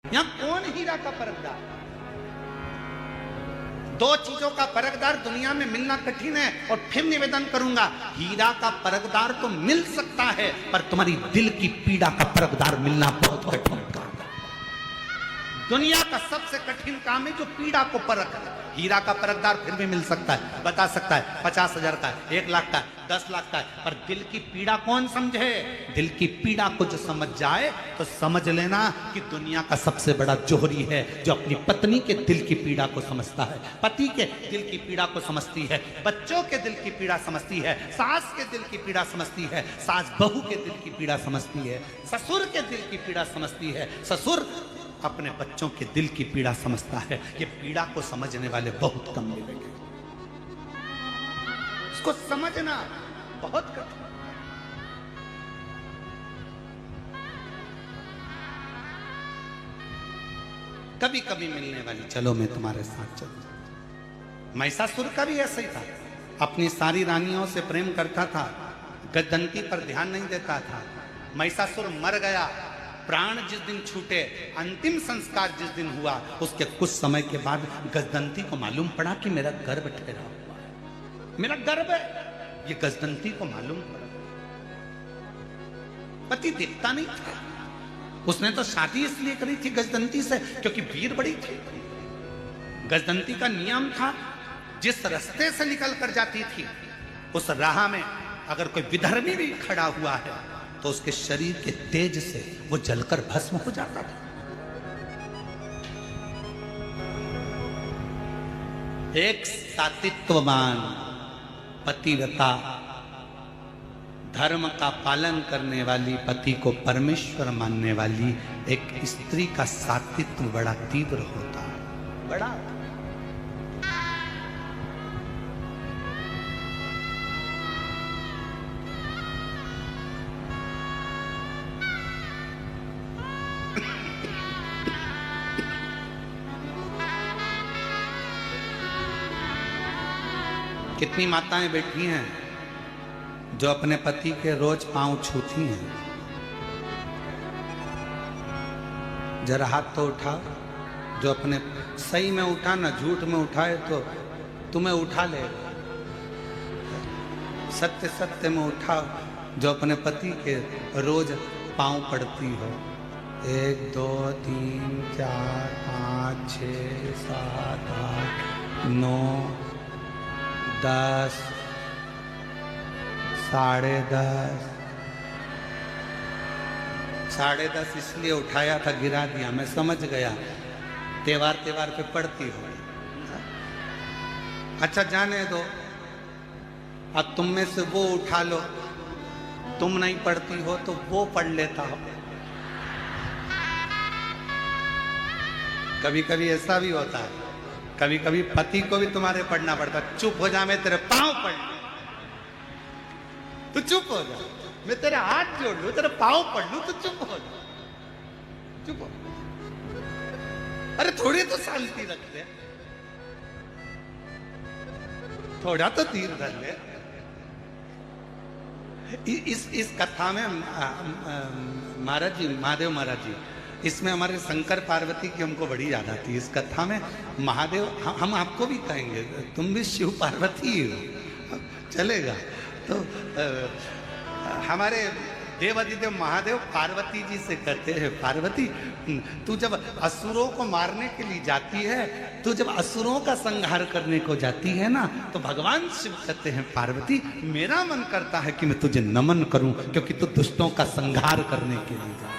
यहां कौन हीरा का परखदार? दो चीजों का परखदार दुनिया में मिलना कठिन है। और फिर निवेदन करूंगा, हीरा का परखदार तो मिल सकता है, पर तुम्हारी दिल की पीड़ा का परखदार मिलना बहुत कठिन काम है। दुनिया का सबसे कठिन काम है जो पीड़ा को परख है। हीरा का परखदार फिर भी मिल सकता है, बता सकता है 50,000 का है, 1 लाख का है, 10 लाख का है, पर दिल की पीड़ा कौन समझे? दिल की पीड़ा को जो समझ जाए तो समझ लेना कि दुनिया का सबसे बड़ा जोहरी है जो अपनी पत्नी के दिल की पीड़ा को समझता है, पति के दिल की पीड़ा को समझती है, बच्चों के दिल की पीड़ा समझती है, सास के दिल की पीड़ा समझती है, सास बहू के दिल की पीड़ा समझती है, ससुर के दिल की पीड़ा समझती है, ससुर अपने बच्चों के दिल की पीड़ा समझता है। ये पीड़ा को समझने वाले बहुत कम मिलेंगे। इसको समझना बहुत कठिन। कभी कभी मिलने वाली, चलो मैं तुम्हारे साथ चलूं। महिषासुर का भी ऐसा ही था, अपनी सारी रानियों से प्रेम करता था, गजदंती पर ध्यान नहीं देता था। महिषासुर मर गया, प्राण जिस दिन छूटे, अंतिम संस्कार जिस दिन हुआ, उसके कुछ समय के बाद गजदंती को मालूम पड़ा कि मेरा गर्भ ठहरा हुआ है, मेरा गर्भ है। ये गजदंती को मालूम पड़ा। पति दिखता नहीं था, उसने तो शादी इसलिए करी थी गजदंती से क्योंकि वीर बड़ी थी। गजदंती का नियम था, जिस रास्ते से निकल कर जाती थी उस राह में अगर कोई विधर्मी भी खड़ा हुआ है तो उसके शरीर के तेज से वो जलकर भस्म हो जाता था। एक सात्वित्ववान पतिव्रता, धर्म का पालन करने वाली, पति को परमेश्वर मानने वाली एक स्त्री का सात्वित्व बड़ा तीव्र होता है, बड़ा। कितनी माताएं बैठी हैं जो अपने पति के रोज पांव छूती हैं? जरा हाथ तो उठाओ जो अपने, सही में उठा ना झूठ में उठाए तो तुम्हें उठा ले। सत्य सत्य में उठाओ जो अपने पति के रोज पांव पड़ती हो। 1 2 3 4 5 6 7 8 9 10 10:30 10:30 इसलिए उठाया था, गिरा दिया, मैं समझ गया त्योहार पे पढ़ती हो। अच्छा जाने दो, अब तुम में से वो उठा लो, तुम नहीं पढ़ती हो तो वो पढ़ लेता हो। कभी कभी ऐसा भी होता है, कभी कभी पति को भी तुम्हारे पढ़ना पड़ता। चुप हो जा, मैं तेरे पांव पढ़ लूं, तू चुप हो जा, मैं तेरे हाथ जोड़ लूं, तेरे पांव पढ़ लूं, तू चुप हो जा, चुप हो। अरे थोड़ी तो शांति रख ले, थोड़ा तो धीर रख ले। इस कथा में महाराज जी, महादेव महाराज जी, इसमें हमारे शंकर पार्वती की हमको बड़ी याद आती है। इस कथा में महादेव, हम आपको भी कहेंगे, तुम भी शिव पार्वती हो, चलेगा। तो हमारे देवादिदेव महादेव पार्वती जी से कहते हैं, पार्वती तू जब असुरों को मारने के लिए जाती है, तू जब असुरों का संहार करने को जाती है ना, तो भगवान शिव कहते हैं, पार्वती मेरा मन करता है कि मैं तुझे नमन करूं क्योंकि तू दुष्टों का संहार करने के लिए जा।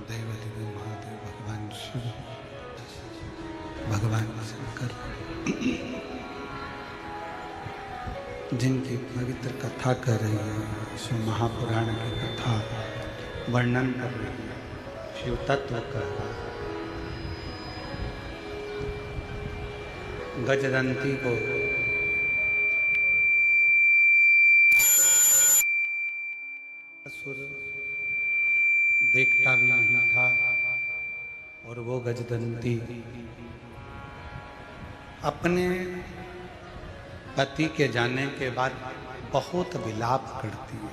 देवादिदेव महादेव भगवान शिव, भगवान शंकर, जिनकी पवित्र कथा कर रही है, शिव महापुराण की कथा वर्णन कर रही है, शिव तत्व कर रहा है। गजदंती को असुर देखता भी नहीं था और वो गजदंती अपने पति के जाने के बाद बहुत विलाप करती है।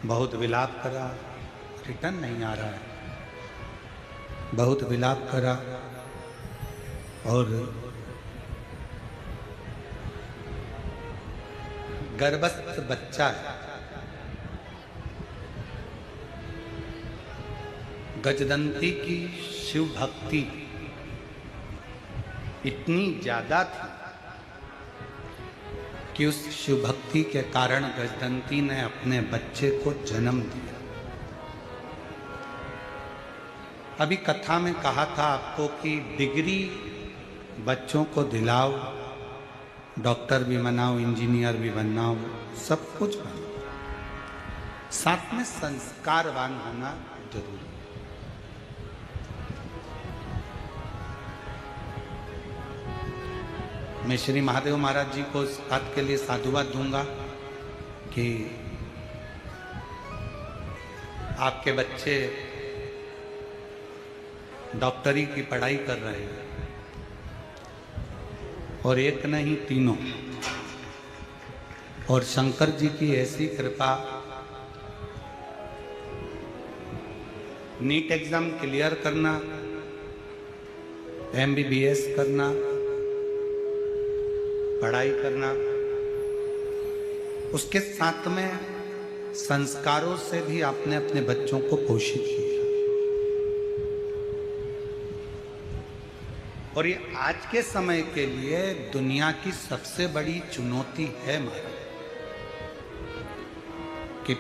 बहुत विलाप करा, रिटर्न नहीं आ रहा है। बहुत विलाप करा और गर्भस्थ बच्चा है। गजदंती की शिव भक्ति इतनी ज्यादा थी कि उस शिव भक्ति के कारण गजदंती ने अपने बच्चे को जन्म दिया। अभी कथा में कहा था आपको कि डिग्री बच्चों को दिलाओ, डॉक्टर भी बनाओ, इंजीनियर भी बनाओ, सब कुछ बनाओ, साथ में संस्कारवान होना जरूरी है। मैं श्री महादेव महाराज जी को इस बात के लिए साधुवाद दूंगा कि आपके बच्चे डॉक्टरी की पढ़ाई कर रहे हैं और एक नहीं तीनों। और शंकर जी की ऐसी कृपा, नीट एग्जाम क्लियर करना, MBBS करना, पढ़ाई करना, उसके साथ में संस्कारों से भी आपने अपने बच्चों को पोषित किया। और ये आज के समय के लिए दुनिया की सबसे बड़ी चुनौती है महाराज कि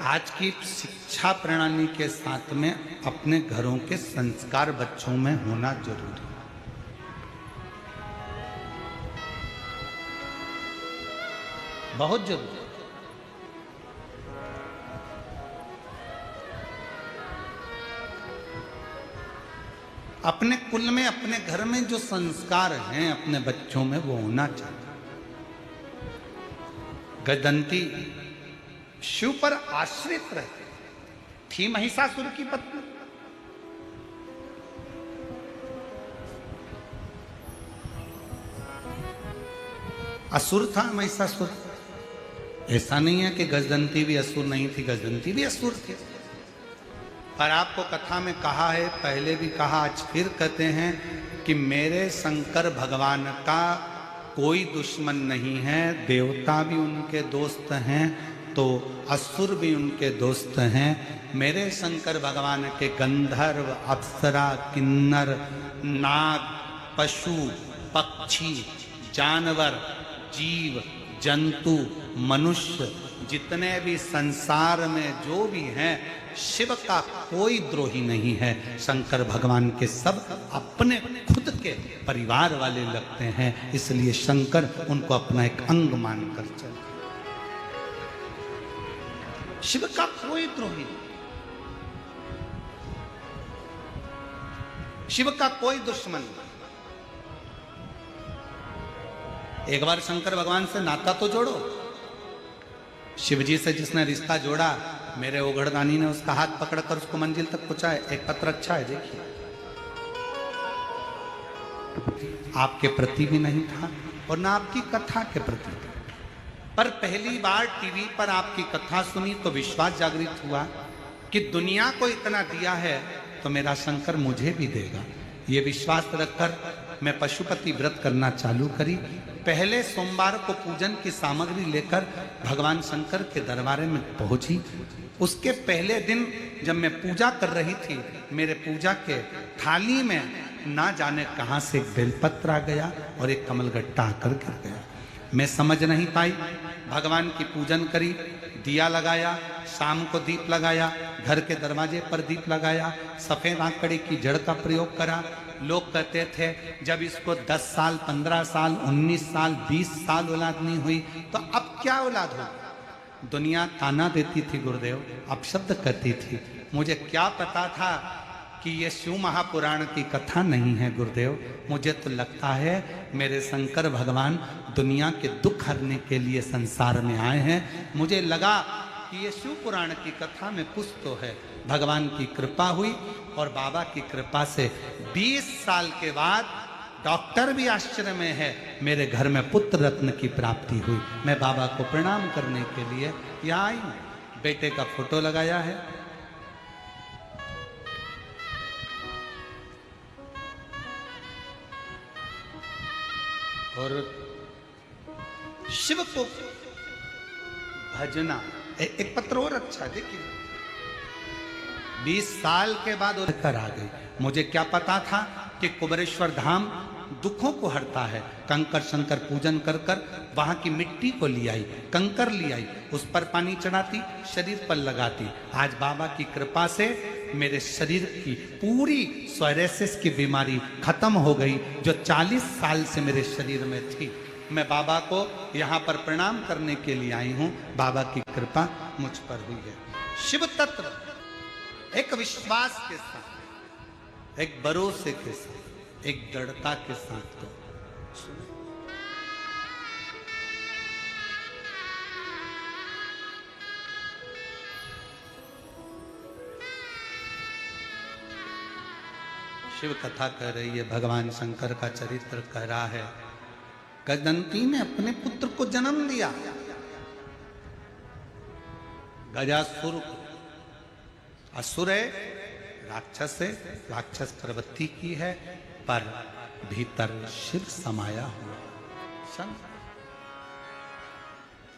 आज की शिक्षा प्रणाली के साथ में अपने घरों के संस्कार बच्चों में होना जरूरी है। बहुत जरूरी। अपने कुल में, अपने घर में जो संस्कार हैं अपने बच्चों में, वो होना चाहिए। गजदंती शिव पर आश्रित रहती थी, महिषासुर की पत्नी। असुर था महिषासुर। ऐसा नहीं है कि गजदंती भी असुर नहीं थी, गजदंती भी असुर थी। पर आपको कथा में कहा है, पहले भी कहा, आज फिर कहते हैं कि मेरे शंकर भगवान का कोई दुश्मन नहीं है। देवता भी उनके दोस्त हैं तो असुर भी उनके दोस्त हैं। मेरे शंकर भगवान के गंधर्व, अप्सरा, किन्नर, नाग, पशु, पक्षी, जानवर, जीव, जंतु, मनुष्य, जितने भी संसार में जो भी हैं, शिव का कोई द्रोही नहीं है। शंकर भगवान के सब अपने खुद के परिवार वाले लगते हैं, इसलिए शंकर उनको अपना एक अंग मानकर चलते। शिव का कोई द्रोही नहीं, शिव का कोई दुश्मन नहीं। एक बार शंकर भगवान से नाता तो जोड़ो। शिव जी से जिसने रिश्ता जोड़ा, मेरे ओघड़दानी ने उसका हाथ पकड़कर उसको मंजिल तक पहुंचाए। एक पत्र अच्छा है, देखिए। आपके प्रति भी नहीं था और ना आपकी कथा के प्रति, पर पहली बार टीवी पर आपकी कथा सुनी तो विश्वास जागृत हुआ कि दुनिया को इतना दिया है तो मेरा शंकर मुझे भी देगा। ये विश्वास रखकर मैं पशुपति व्रत करना चालू करी। पहले सोमवार को पूजन की सामग्री लेकर भगवान शंकर के दरबार में पहुंची। उसके पहले दिन जब मैं पूजा कर रही थी, मेरे पूजा के थाली में ना जाने कहां से एक बेलपत्र आ गया और एक कमलगट्टा आकर गिर गया। मैं समझ नहीं पाई। भगवान की पूजन करी, दिया लगाया, शाम को दीप लगाया, घर के दरवाजे पर दीप लगाया, सफेद आंकड़े की जड़ का प्रयोग करा। लोग कहते थे जब इसको 10 साल, 15 साल, 19 साल, 20 साल औलाद नहीं हुई तो अब क्या औलाद हो। दुनिया ताना देती थी गुरुदेव, अपशब्द करती थी। मुझे क्या पता था कि ये शिव महापुराण की कथा नहीं है गुरुदेव। मुझे तो लगता है मेरे शंकर भगवान दुनिया के दुख हरने के लिए संसार में आए हैं। मुझे लगा कि ये शिव पुराण की कथा में कुछ तो है। भगवान की कृपा हुई और बाबा की कृपा से 20 साल के बाद, डॉक्टर भी आश्चर्य में है, मेरे घर में पुत्र रत्न की प्राप्ति हुई। मैं बाबा को प्रणाम करने के लिए यहाँ आई हूँ। बेटे का फोटो लगाया है। और शिव को भजना, एक पत्र और अच्छा देखिए, 20 साल के बाद कर आ गई। मुझे क्या पता था कि कुबेरेश्वर धाम दुखों को हरता है। कंकर शंकर पूजन कर कर वहां की मिट्टी को ले आई, कंकर ले आई, उस पर पानी चढ़ाती, शरीर पर लगाती। आज बाबा की कृपा से मेरे शरीर की पूरी सोरायसिस की बीमारी खत्म हो गई, जो 40 साल से मेरे शरीर में थी। मैं बाबा को यहाँ पर प्रणाम करने के लिए आई हूँ। बाबा की कृपा मुझ पर हुई है। शिव तत्व एक विश्वास के साथ, एक भरोसे के साथ, एक दृढ़ता के साथ तो शिव कथा कह रही है, भगवान शंकर का चरित्र कह रहा है। गजंती ने अपने पुत्र को जन्म दिया, गजासुर को। असुर है, राक्षस है, राक्षस प्रवृत्ति की है, पर भीतर शिव समाया हुआ। शंकर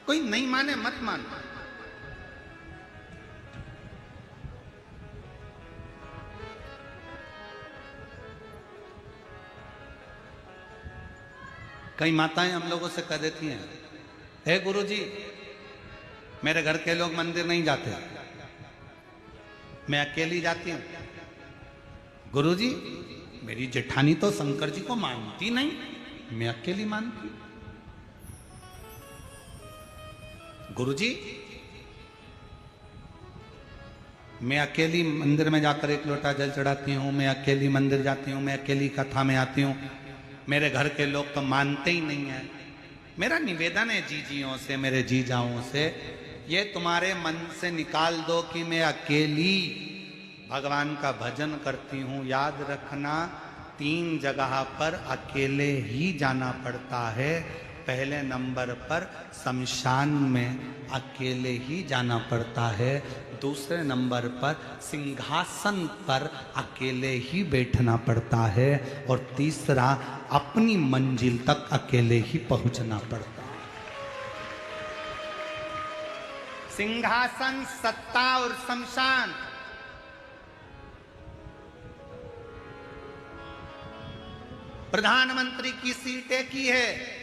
कोई नहीं माने मत मानो। कई माताएं हम लोगों से कह देती हैं, हे गुरुजी मेरे घर के लोग मंदिर नहीं जाते, मैं अकेली जाती हूं। गुरुजी मेरी जेठानी तो शंकर जी को मानती नहीं, मैं अकेली मानती हूं। गुरुजी मैं अकेली मंदिर में जाकर एक लोटा जल चढ़ाती हूं, मैं अकेली मंदिर जाती हूं, मैं अकेली कथा में आती हूं, मेरे घर के लोग तो मानते ही नहीं है। मेरा निवेदन है जीजियों से, मेरे जीजाओं से, ये तुम्हारे मन से निकाल दो कि मैं अकेली भगवान का भजन करती हूँ। याद रखना 3 जगह पर अकेले ही जाना पड़ता है। पहले नंबर पर शमशान में अकेले ही जाना पड़ता है, दूसरे नंबर पर सिंहासन पर अकेले ही बैठना पड़ता है, और तीसरा अपनी मंजिल तक अकेले ही पहुंचना पड़ता है। सिंहासन, सत्ता और शमशान, प्रधानमंत्री की सीट एक ही है,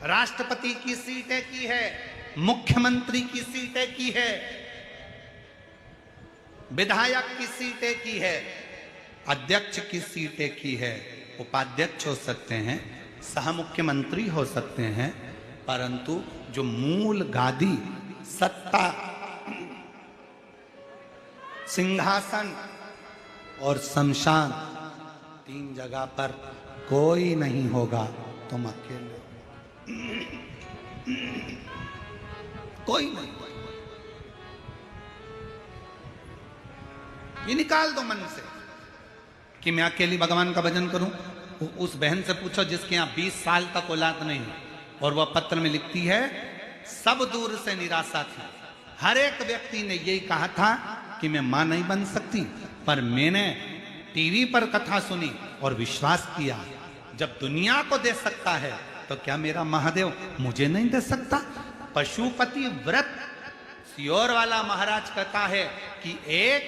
राष्ट्रपति की सीट एक ही है, मुख्यमंत्री की सीट एक ही है, विधायक की सीट एक ही है, अध्यक्ष की सीट एक ही है। उपाध्यक्ष हो सकते हैं, सह मुख्यमंत्री हो सकते हैं, परंतु जो मूल गादी, सत्ता, सिंहासन और शमशान, 3 जगह पर कोई नहीं होगा। तुम अकेले, कोई नहीं। ये निकाल दो मन से कि मैं अकेली भगवान का भजन करूं। उस बहन से पूछो जिसके यहां 20 साल तक औलाद नहीं, और वह पत्र में लिखती है, सब दूर से निराशा थी। हर एक व्यक्ति ने यही कहा था कि मैं मां नहीं बन सकती, पर मैंने टीवी पर कथा सुनी और विश्वास किया, जब दुनिया को दे सकता है तो क्या मेरा महादेव मुझे नहीं दे सकता। पशुपति व्रत सियोर वाला महाराज कहता है कि एक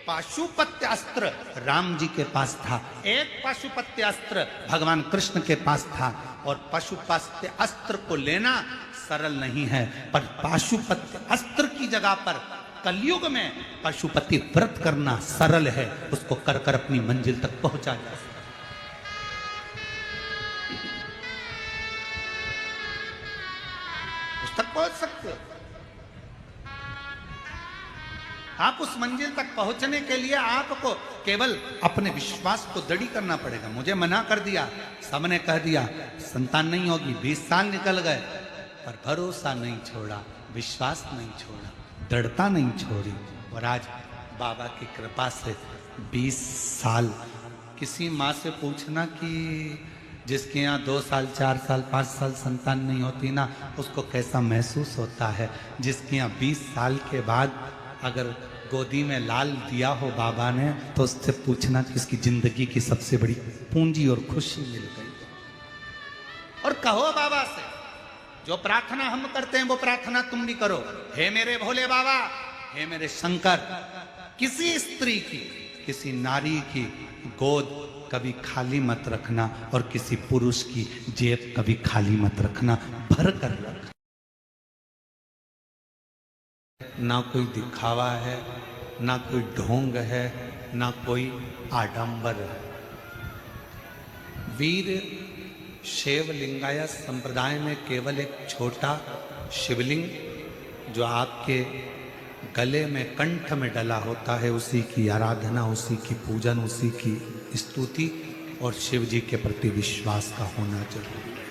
पाशुपत्य अस्त्र राम जी के पास था, एक पाशुपत्य अस्त्र भगवान कृष्ण के पास था। और पाशुपत्य अस्त्र को लेना सरल नहीं है, पर पाशुपत्य अस्त्र की जगह पर कलयुग में पशुपति व्रत करना सरल है। उसको कर कर अपनी मंजिल तक पहुंचा जा सकता। उस तक पहुंच सकते हो। आप उस मंजिल तक पहुंचने के लिए आपको केवल अपने विश्वास को दृढ़ करना पड़ेगा। मुझे मना कर दिया, सबने कह दिया संतान नहीं होगी, 20 साल निकल गए, पर भरोसा नहीं छोड़ा, विश्वास नहीं छोड़ा, दृढ़ता नहीं छोड़ी। और आज बाबा की कृपा से 20 साल। किसी माँ से पूछना कि जिसके यहाँ 2 साल 4 साल 5 साल संतान नहीं होती ना, उसको कैसा महसूस होता है। जिसके यहाँ 20 साल के बाद अगर गोदी में लाल दिया हो बाबा ने, तो उससे पूछना कि उसकी जिंदगी की सबसे बड़ी पूंजी और खुशी मिल गई। और कहो बाबा से, जो प्रार्थना हम करते हैं वो प्रार्थना तुम भी करो। हे मेरे भोले बाबा, हे मेरे शंकर, किसी स्त्री की, किसी नारी की गोद कभी खाली मत रखना, और किसी पुरुष की जेब कभी खाली मत रखना, भर कर रखना। ना कोई दिखावा है, ना कोई ढोंग है, ना कोई आडंबर है। वीर शैव लिंगायत संप्रदाय में केवल एक छोटा शिवलिंग जो आपके गले में कंठ में डला होता है, उसी की आराधना, उसी की पूजन, उसी की स्तुति और शिव जी के प्रति विश्वास का होना जरूरी है।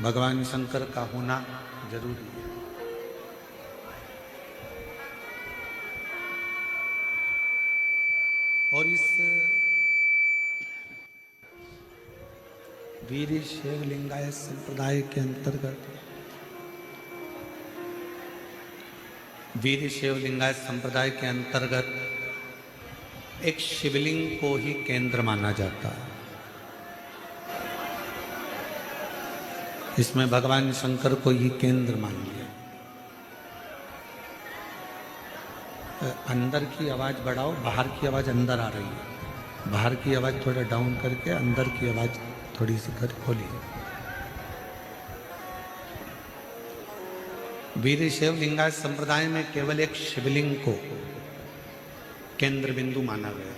भगवान शंकर का होना जरूरी है। और इस वीर शैव लिंगायत संप्रदाय के अंतर्गत, वीर शैव लिंगायत संप्रदाय के अंतर्गत एक शिवलिंग को ही केंद्र माना जाता है। इसमें भगवान शंकर को ही केंद्र मान लिया। अंदर की आवाज बढ़ाओ, बाहर की आवाज अंदर आ रही है। बाहर की आवाज थोड़ा डाउन करके अंदर की आवाज थोड़ी सी कर खोलिए। वीर शैव लिंगायत संप्रदाय में केवल एक शिवलिंग को केंद्र बिंदु माना गया,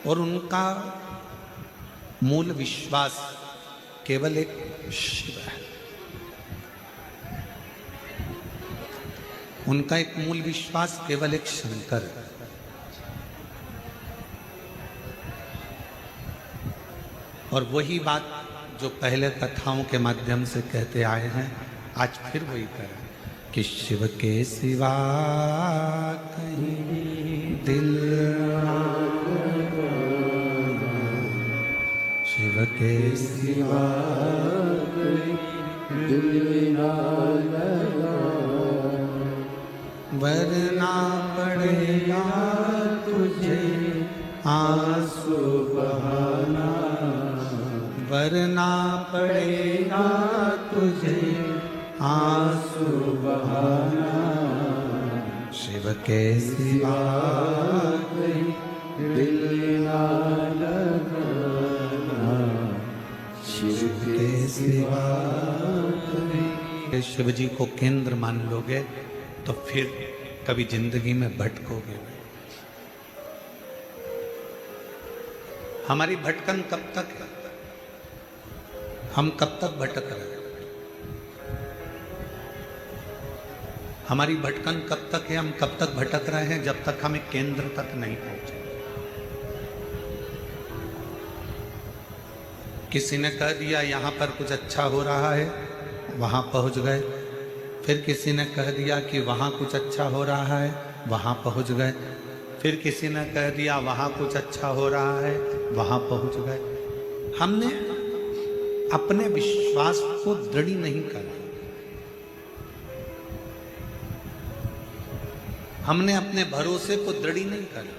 और उनका मूल विश्वास केवल एक शिव है। उनका एक मूल विश्वास केवल एक शंकर है। और वही बात जो पहले कथाओं के माध्यम से कहते आए हैं, आज फिर वही करें कि शिव के सिवा कहीं दिल, शिव के सिवा दिल ना लगा, वरना पड़ेगा तुझे आंसू बहाना, वरना पड़ेगा तुझे आंसू बहाना। शिव के सिवा कहीं दिल ना लगाना, शिव के सिवा कहीं। शिव जी को केंद्र मान लोगे तो फिर कभी जिंदगी में भटकोगे। हमारी भटकन कब तक है? हम कब तक भटक रहे हैं? हमारी भटकन कब तक है? हम कब तक भटक रहे हैं? जब तक हम एक केंद्र तक नहीं पहुंचे। किसी ने कह दिया यहां पर कुछ अच्छा हो रहा है, वहां पहुंच गए। फिर किसी ने कह दिया कि वहां कुछ अच्छा हो रहा है, वहां पहुंच गए। फिर किसी ने कह दिया वहां कुछ अच्छा हो रहा है, वहां पहुंच गए। हमने अपने विश्वास को दृढ़ नहीं करा, हमने अपने भरोसे को दृढ़ नहीं करा।